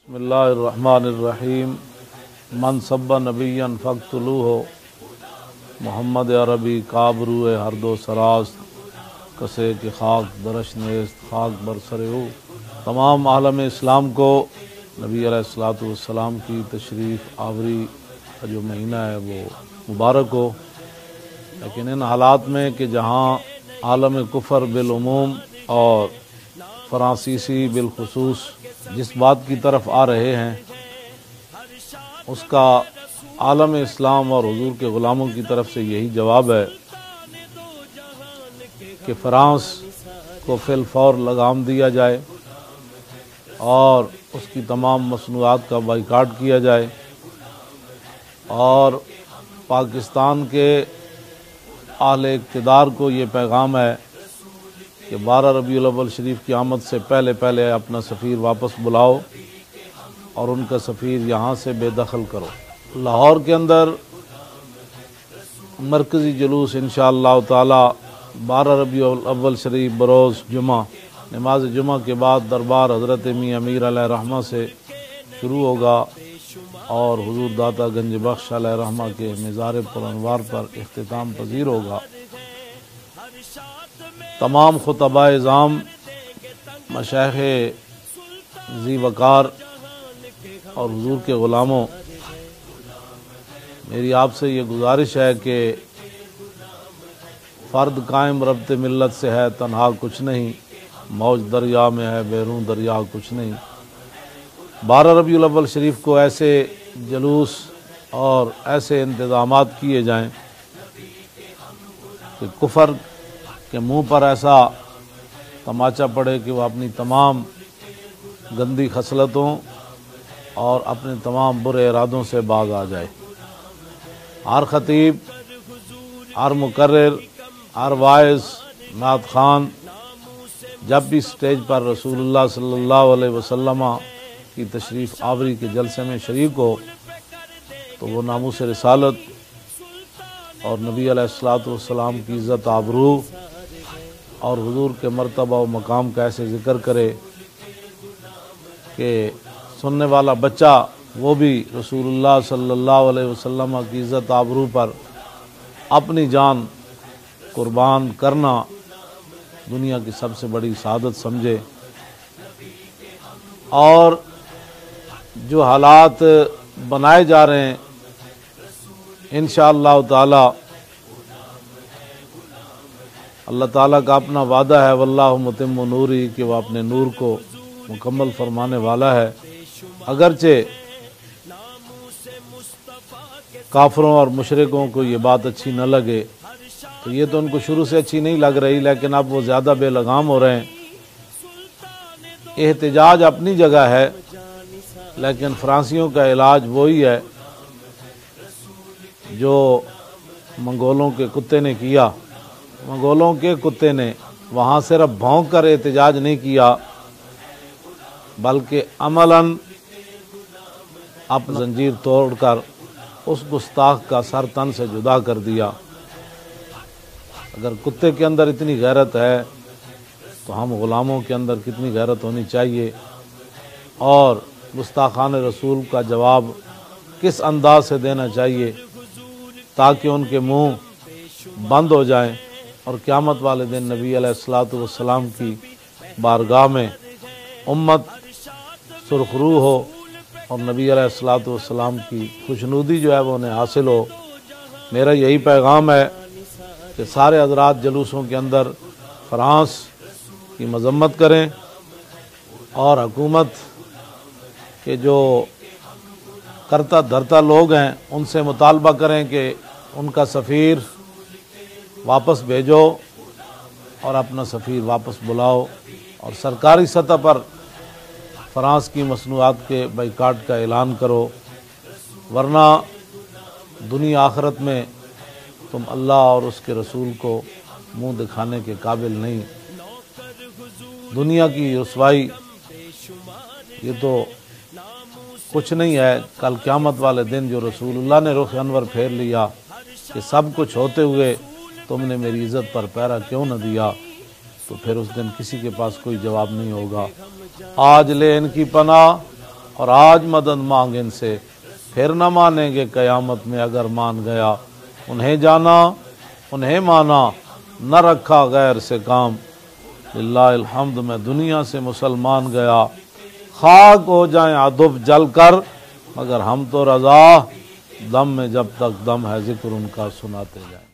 بسم اللہ الرحمن الرحیم من سب نبیًا فاقتلوہ محمد عربی کابروئے ہر دو سراست کسے کہ خاک درش نیست خاک برسر ہو۔ تمام عالم اسلام کو نبی علیہ السلام کی تشریف آوری کا جو مہینہ ہے وہ مبارک ہو، لیکن ان حالات میں کہ جہاں عالم کفر بالعموم اور فرانسیسی بالخصوص جس بات کی طرف آ رہے ہیں اس کا عالم اسلام اور حضور کے غلاموں کی طرف سے یہی جواب ہے کہ فرانس کو فی الفور لگام دیا جائے اور اس کی تمام مصنوعات کا بائیکاٹ کیا جائے، اور پاکستان کے اہل اقتدار کو یہ پیغام ہے کہ 12 ربیع الاول شریف کی آمد سے پہلے اپنا سفیر واپس بلاؤ اور ان کا سفیر یہاں سے بے دخل کرو۔ لاہور کے اندر مرکزی جلوس انشاءاللہ تعالی 12 ربیع الاول شریف بروز جمعہ نماز جمعہ کے بعد دربار حضرت می امیر علیہ رحمہ سے شروع ہوگا اور حضور داتا گنج بخش علیہ رحمہ کے مزار پرانوار پر اختتام پذیر ہوگا۔ تمام خطباء اعظام، مشائخ ذی وقار اور حضور کے غلاموں، میری آپ سے یہ گزارش ہے کہ فرد قائم ربط ملت سے ہے تنہا کچھ نہیں، موج دریا میں ہے بیرون دریا کچھ نہیں۔ 12 ربیع الاول شریف کو ایسے جلوس اور ایسے انتظامات کیے جائیں کہ کفر کہ منہ پر ایسا تماچا پڑے کہ وہ اپنی تمام گندی خصلتوں اور اپنے تمام برے ارادوں سے باز آ جائے۔ ہر خطیب، ہر مقرر، ہر واعظ، نعت خوان جب بھی سٹیج پر رسول اللہ صلی اللہ علیہ وسلم کی تشریف آوری کے جلسے میں شریک ہو تو وہ ناموس رسالت اور نبی علیہ السلام کی عزت آبرو اور حضور کے مرتبہ و مقام کا ایسے ذکر کرے کہ سننے والا بچہ وہ بھی رسول اللہ صلی اللہ علیہ وسلم کی عزت آبرو پر اپنی جان قربان کرنا دنیا کی سب سے بڑی سعادت سمجھے۔ اور جو حالات بنائے جا رہے ہیں انشاءاللہ تعالی اللہ تعالیٰ کا اپنا وعدہ ہے واللہ متم نوری کہ وہ اپنے نور کو مکمل فرمانے والا ہے۔ اگرچہ کافروں اور مشرکوں کو یہ بات اچھی نہ لگے تو یہ تو ان کو شروع سے اچھی نہیں لگ رہی، لیکن اب وہ زیادہ بے لگام ہو رہے ہیں۔ احتجاج اپنی جگہ ہے، لیکن فرانسیوں کا علاج وہی ہے جو منگولوں کے کتے نے کیا۔ منگولوں کے کتے نے وہاں صرف بھونک کر احتجاج نہیں کیا بلکہ عملاً اپنا زنجیر توڑ کر اس گستاخ کا سر تن سے جدا کر دیا۔ اگر کتے کے اندر اتنی غیرت ہے تو ہم غلاموں کے اندر کتنی غیرت ہونی چاہیے، اور گستاخان رسول کا جواب کس انداز سے دینا چاہیے تاکہ ان کے منہ بند ہو جائیں اور قیامت والے دن نبی علیہ السلام کی بارگاہ میں امت سرخرو ہو اور نبی علیہ السلام کی خوشنودی جو ہے وہ انہیں حاصل ہو۔ میرا یہی پیغام ہے کہ سارے حضرات جلوسوں کے اندر فرانس کی مذمت کریں اور حکومت کے جو کرتا دھرتا لوگ ہیں ان سے مطالبہ کریں کہ ان کا سفیر واپس بھیجو اور اپنا سفیر واپس بلاؤ، اور سرکاری سطح پر فرانس کی مصنوعات کے بائیکاٹ کا اعلان کرو، ورنہ دنیا آخرت میں تم اللہ اور اس کے رسول کو منہ دکھانے کے قابل نہیں۔ دنیا کی رسوائی یہ تو کچھ نہیں ہے، کل قیامت والے دن جو رسول اللہ نے رخ انور پھیر لیا کہ سب کچھ ہوتے ہوئے تم نے میری عزت پر پیرا کیوں نہ دیا، تو پھر اس دن کسی کے پاس کوئی جواب نہیں ہوگا۔ آج لے ان کی پناہ اور آج مدد مانگ ان سے، پھر نہ مانیں گے قیامت میں اگر مان گیا۔ انہیں جانا انہیں مانا، نہ رکھا غیر سے کام۔ للہ الحمد میں دنیا سے مسلمان گیا، خاک ہو جائیں ادب جل کر، مگر ہم تو رضا، دم میں جب تک دم ہے ذکر ان کا سناتے جائیں۔